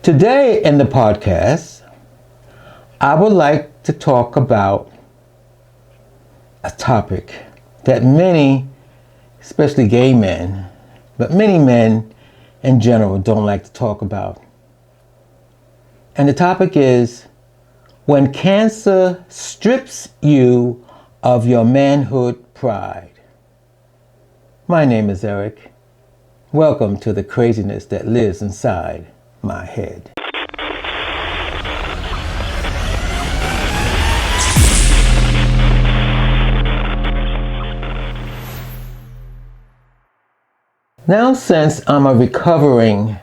Today in the podcast, I would like to talk about a topic that many, especially gay men, but many men in general don't like to talk about. And the topic is when cancer strips you of your manhood pride. My name is Eric. Welcome to the craziness that lives inside my head. Now, since I'm a recovering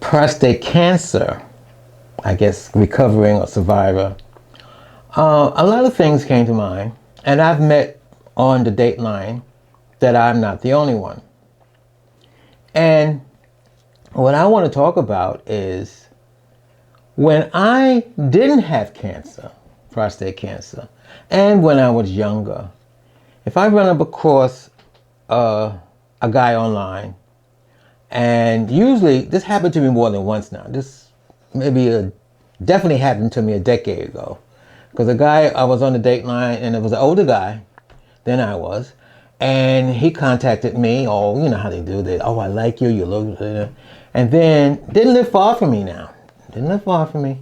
prostate cancer, I guess recovering or survivor, a lot of things came to mind, and I've met on the dateline that I'm not the only one. And what I want to talk about is when I didn't have cancer, prostate cancer, and when I was younger, if I run up across a guy online, and usually this happened to me more than once now. This definitely happened to me a decade ago, because a guy, I was on the dateline, and it was an older guy than I was, and he contacted me. Oh, you know how they do that. Oh, I like you. You look, and then didn't live far from me now. Didn't live far from me,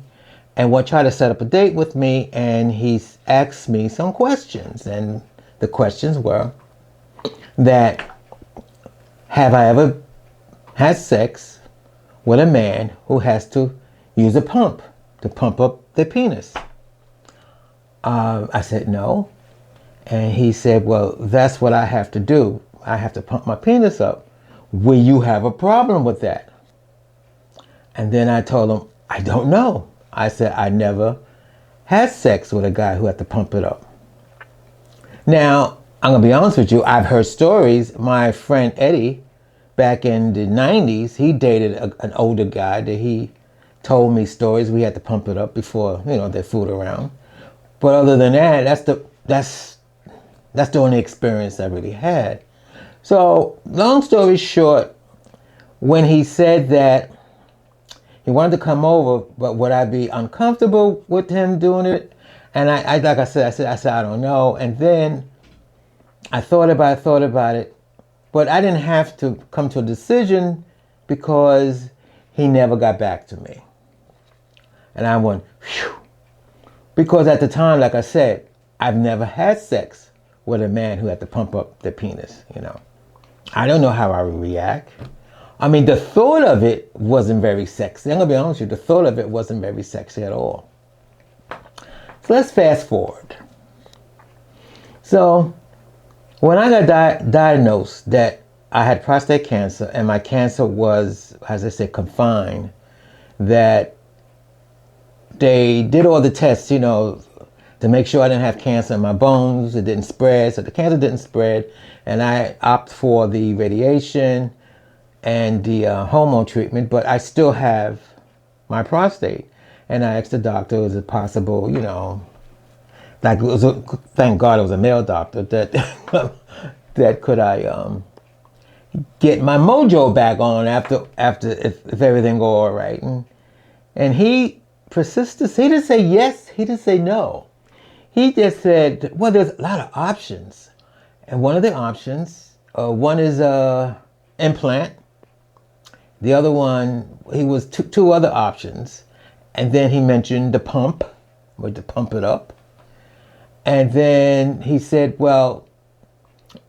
and tried to set up a date with me. And he asked me some questions, and the questions were that have I ever had sex with a man who has to use a pump to pump up their penis? I said no. And he said, well, that's what I have to do. I have to pump my penis up. Will you have a problem with that? And then I told him, I don't know. I said, I never had sex with a guy who had to pump it up. Now, I'm going to be honest with you. I've heard stories. My friend Eddie, back in the 90s, he dated an older guy that he told me stories. We had to pump it up before, they fooled around. But other than that, that's the only experience I really had. So, long story short, when he said that he wanted to come over, but would I be uncomfortable with him doing it? And I like I said, I don't know. And then I thought about it, but I didn't have to come to a decision because he never got back to me. And I went, phew. Because at the time, like I said, I've never had sex with a man who had to pump up their penis, I don't know how I would react. I mean, the thought of it wasn't very sexy. I'm going to be honest with you. The thought of it wasn't very sexy at all. So let's fast forward. So when I got diagnosed that I had prostate cancer and my cancer was, as I said, confined, that they did all the tests, to make sure I didn't have cancer in my bones. It didn't spread, so the cancer didn't spread. And I opted for the radiation and the hormone treatment, but I still have my prostate. And I asked the doctor, is it possible, thank God it was a male doctor, that could I get my mojo back on after if everything go all right. And he persisted. He didn't say yes, he didn't say no. He just said, well, there's a lot of options. And one of the options, one is implant. The other one, he was two other options. And then he mentioned the pump, to pump it up. And then he said, well,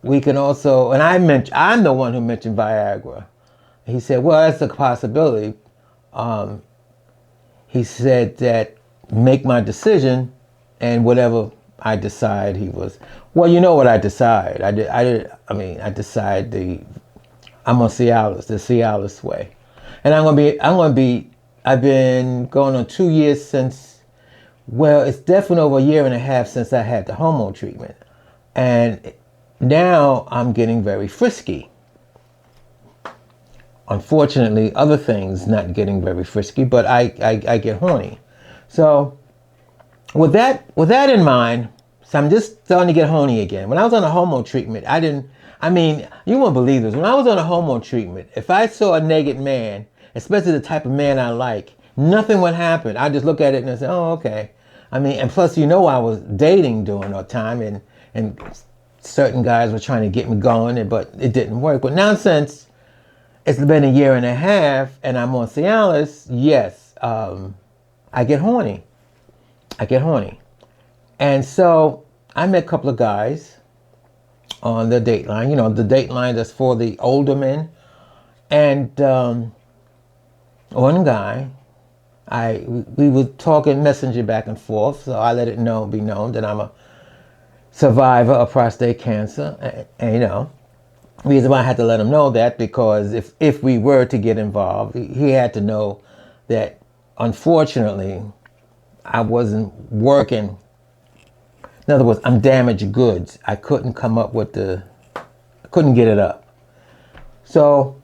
we can also, and I'm the one who mentioned Viagra. He said, well, that's a possibility. He said that make my decision, and whatever I decide, he was, well, you know what I decide. I decide I'm on Cialis, the Cialis way. And I've been going on 2 years since, well, it's definitely over a year and a half since I had the hormone treatment. And now I'm getting very frisky. Unfortunately, other things not getting very frisky, but I get horny. So with that in mind, so I'm just starting to get horny again. When I was on a hormone treatment, you won't believe this. When I was on a hormone treatment, if I saw a naked man especially the type of man I like, nothing would happen. I just look at it and I say, oh, okay. I mean, and plus, I was dating during that time, and certain guys were trying to get me going, but it didn't work. But now since it's been a year and a half and I'm on Cialis, yes, I get horny. And so I met a couple of guys on the date line, the date line that's for the older men. And one guy, we were talking messenger back and forth, so I let it be known that I'm a survivor of prostate cancer. And the reason why I had to let him know that, because if we were to get involved, he had to know that unfortunately I wasn't working. In other words, I'm damaged goods. I couldn't get it up. So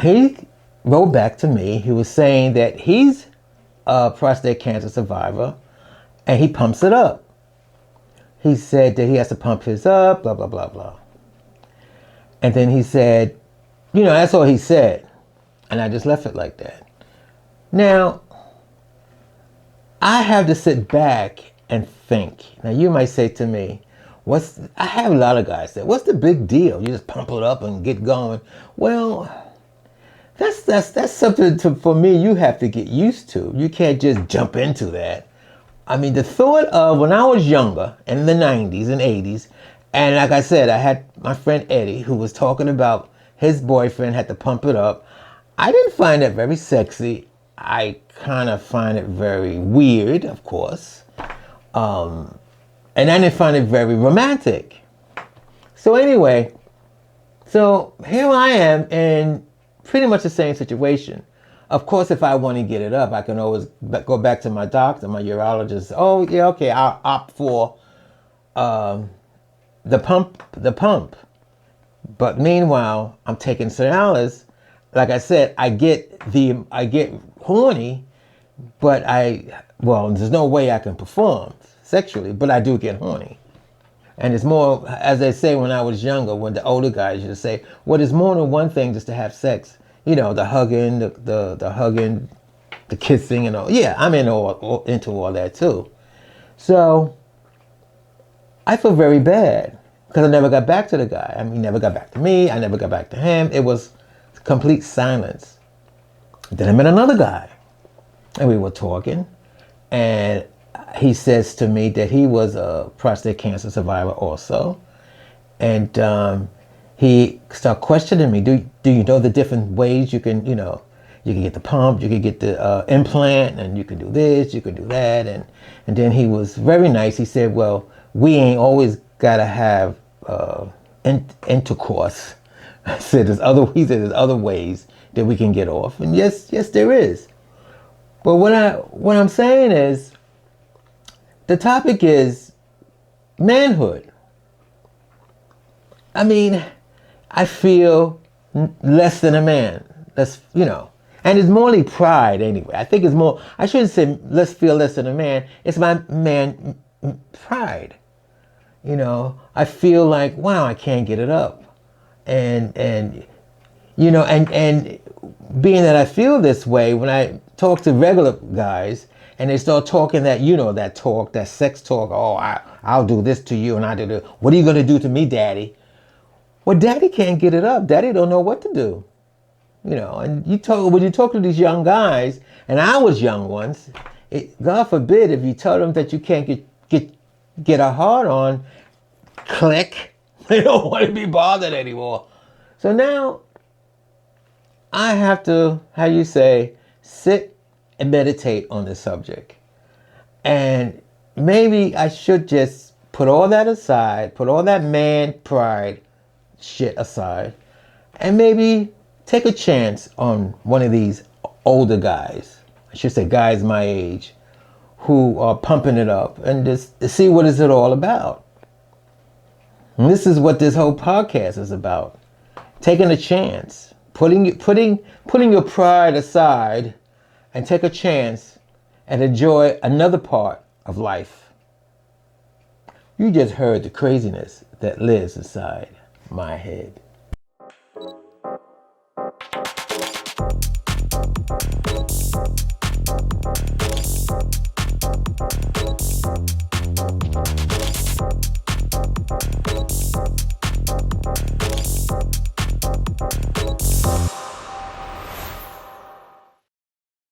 he wrote back to me. He was saying that he's a prostate cancer survivor and he pumps it up. He said that he has to pump his up, blah, blah, blah, blah. And then he said, that's all he said. And I just left it like that. Now, I have to sit back and think. Now, you might say to me, I have a lot of guys say, what's the big deal? You just pump it up and get going. Well, that's something for me you have to get used to. You can't just jump into that. I mean, the thought of when I was younger in the 90s and 80s, and like I said, I had my friend Eddie who was talking about his boyfriend had to pump it up. I didn't find that very sexy. I kind of find it very weird, of course. And I didn't find it very romantic. So anyway, so here I am in pretty much the same situation. Of course, if I want to get it up, I can always go back to my doctor, my urologist. Oh, yeah, okay, I'll opt for the pump. But meanwhile, I'm taking Cialis. Like I said, I get horny, but there's no way I can perform sexually, but I do get horny. And it's more, as they say when I was younger, when the older guys used to say, well, there's more than one thing just to have sex. The hugging, the hugging, the kissing, and all. Yeah, I'm into all that too. So I feel very bad because I never got back to the guy. I mean, he never got back to me. I never got back to him. It was complete silence. Then I met another guy, and we were talking, and he says to me that he was a prostate cancer survivor also, and he started questioning me. Do you know the different ways you can, you can get the pump, you can get the implant, and you can do this, you can do that. And then he was very nice. He said, well, we ain't always got to have intercourse. He said there's other ways that we can get off. And yes, there is. But what I'm saying is, the topic is manhood. I mean, I feel less than a man. And it's morally pride anyway. I think it's more, I shouldn't say let's feel less than a man. It's my man pride. I feel like, wow, I can't get it up. And being that I feel this way, when I talk to regular guys and they start talking that sex talk, oh, I'll do this to you and I do this. What are you going to do to me, daddy? Well, daddy can't get it up. Daddy don't know what to do. And when you talk to these young guys, and I was young once, God forbid if you tell them that you can't get a hard on, click, they don't want to be bothered anymore. So now I have to, sit and meditate on this subject. And maybe I should just put all that aside, put all that man pride shit aside, and maybe take a chance on one of these older guys, I should say guys my age, who are pumping it up, and just see what is it all about. And this is what this whole podcast is about. Taking a chance, putting your pride aside and take a chance and enjoy another part of life. You just heard the craziness that lives inside my head.